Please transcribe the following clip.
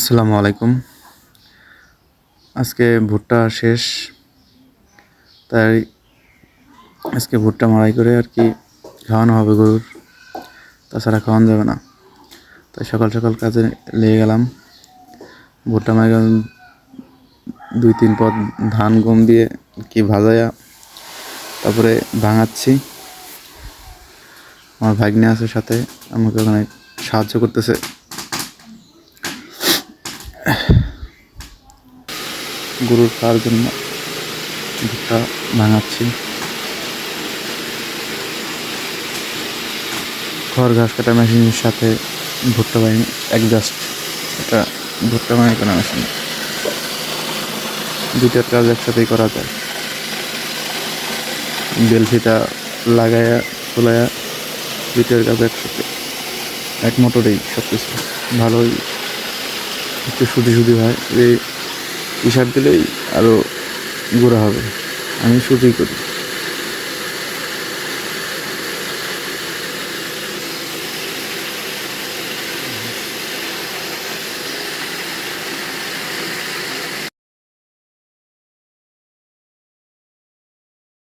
আসসালামু আলাইকুম। আজকে ভুট্টা শেষ, তাই আজকে ভুট্টা মাড়াই করে আর কি খাওয়ানো হবে গরুর। তাছাড়া খাওয়ানো যাবে না, তাই সকাল সকাল কাজে লেগে গেলাম। ভুট্টা মাড়াই 2-3 পদ ধান গম দিয়ে কি ভাজায়া তারপরে ভাঙাচ্ছি। আমার ভাগ্নে আছে সাথে, আমাকে ওখানে সাহায্য করতেছে। গরুর খাওয়ার জন্য ভুট্টা ভাঙাচ্ছি। খড় ঘাস কাটা মেশিনের সাথে ভুট্টা বাইন অ্যাডজাস্ট, এটা ভুট্টা বাই করা মেশিন। দুইটার কাজ একসাথেই করা যায়। বেলফিটা লাগায়া খোলায়া দুইটার কাজ একসাথে, এক মোটরেই সব কিছু ভালোই একটু সুদি হয়। এই ইশার দিলেই আরও গোড়া হবে। আমি সুদি করি।